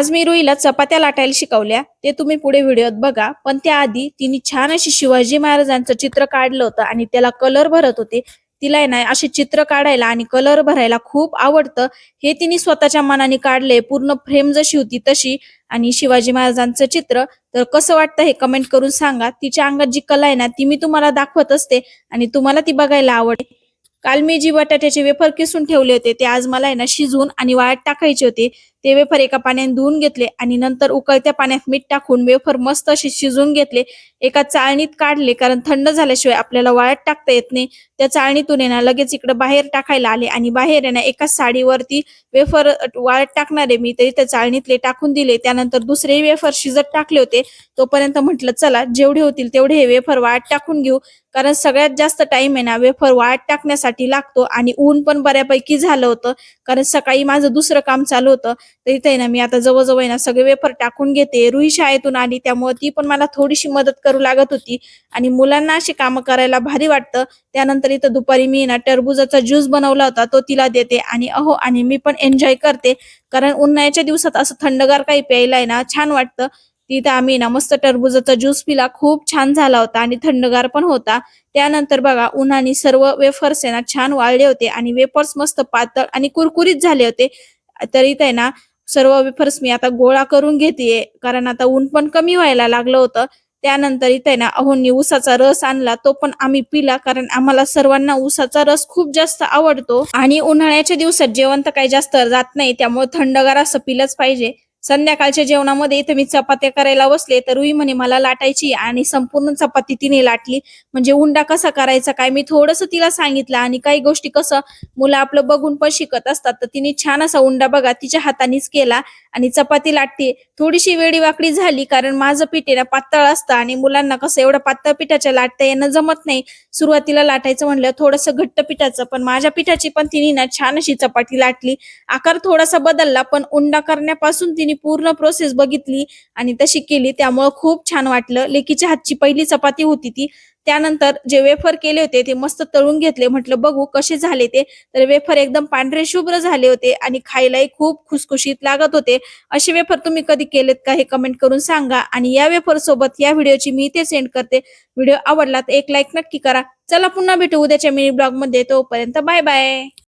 आज मी रुईला चपात्या लाटायला शिकवल्या ते तुम्ही पुढे व्हिडिओत बघा. पण त्याआधी तिने छान अशी शिवाजी महाराजांचं चित्र काढलं होतं आणि त्याला कलर भरत होते. तिला आहे ना अशी चित्र काढायला आणि कलर भरायला खूप आवडतं. हे तिने स्वतःच्या मनाने काढले, पूर्ण फ्रेम जशी होती तशी. आणि शिवाजी महाराजांचं चित्र तर कसं वाटतं हे कमेंट करून सांगा. तिच्या अंगात जी कला आहे ना ती मी तुम्हाला दाखवत असते आणि तुम्हाला ती बघायला आवडेल. काल मी जी बटाट्याचे वेफर किसून ठेवले होते ते आज मला आहे ना शिजवून आणि वाळत टाकायचे होते. ते वेफर एका पाण्याने धुवून घेतले आणि नंतर उकळत्या पाण्यात मीठ टाकून वेफर मस्त असे शिजवून घेतले. एका चाळणीत काढले, कारण थंड झाल्याशिवाय आपल्याला वाळत टाकता येत नाही. त्या चाळणीतून आहे ना लगेच इकडे बाहेर टाकायला आले आणि बाहेर आहे ना एका साडीवरती वेफर वाळत टाकणारे मी तरी त्या चाळणीतले टाकून दिले. त्यानंतर दुसरे वेफर शिजत टाकले होते. तोपर्यंत म्हटलं चला जेवढे होतील तेवढे हे वेफर वाळत टाकून घेऊ, कारण सगळ्यात जास्त टाइम आहे ना वेफर वाळत टाकण्यासाठी लागतो. आणि ऊन पण बऱ्यापैकी झालं होतं, कारण सकाळी माझं दुसरं काम चालू होतं. तर इथे आहे ना मी आता जवळजवळ आहे ना सगळे वेफर टाकून घेते. रुही शाळेतून आली त्यामुळे ती पण मला थोडीशी मदत करू लागत होती आणि मुलांना अशी कामं करायला भारी वाटतं. त्यानंतर इथं दुपारी मी ना टरबुजाचा ज्यूस बनवला होता तो तिला देते आणि मी पण एन्जॉय करते, कारण उन्हाळ्याच्या दिवसात असं थंडगार काही प्यायला आहे ना छान वाटतं. तिथं आम्ही ना मस्त टरबुजाचा ज्यूस पिला, खूप छान झाला होता आणि थंडगार पण होता. त्यानंतर बघा उन्हाने सर्व वेफर्स आहे ना छान वाळले होते आणि वेफर्स मस्त पातळ आणि कुरकुरीत झाले होते. तर इथे आहे ना सर्व वेफर्स मी आता गोळा करून घेतेय, कारण आता ऊन पण कमी व्हायला लागलं होतं. त्यानंतर इथे आहे ना अहोंनी ऊसाचा रस आणला, तो पण आम्ही पिला, कारण आम्हाला सर्वांना ऊसाचा रस खूप जास्त आवडतो. आणि उन्हाळ्याच्या दिवसात जेवण तर काही जास्त जात नाही, त्यामुळे थंडगार असं पिलंच पाहिजे. संध्याकाळच्या जेवणामध्ये इथे मी चपात्या करायला बसले तर रुई म्हणे मला लाटायची आणि संपूर्ण चपाती तिने लाटली. म्हणजे उंडा कसा करायचा काय मी थोडस तिला सांगितलं, आणि काही गोष्टी कसं मुलं आपलं बघून पण शिकत असतात. तर तिने छान असा उंडा बघा तिच्या हातानेच केला आणि चपाती लाटते. थोडीशी वेडी वाकडी झाली, कारण माझं पीठ आहे ना पातळ असतं आणि मुलांना कसं एवढं पातळ पिठाच्या लाटता येणं जमत नाही. सुरुवातीला लाटायचं म्हणलं थोडंसं घट्ट पिठाचं, पण माझ्या पिठाची पण तिने ना छान अशी चपाती लाटली. आकार थोडासा बदलला, पण उंडा करण्यापासून तिने पूर्ण प्रोसेस बघितली आणि तशी केली, त्यामुळे खूप छान वाटलं. लेकीच्या हातची पहिली चपाती होती ती. त्यानंतर जे वेफर केले होते ते मस्त तळून घेतले, म्हटलं बघू कसे झाले ते. तर वेफर एकदम पांढरे शुभ्र झाले होते आणि खायलाही खूप खुसखुशीत लागत होते. असे वेफर तुम्ही कधी केलेत का हे कमेंट करून सांगा. आणि या वेफर सोबत या व्हिडिओची मी इथे सेंड करते. व्हिडिओ आवडला तर एक लाईक नक्की करा. चला पुन्हा भेटू उद्याच्या मिनी ब्लॉग मध्ये, तोपर्यंत बाय बाय.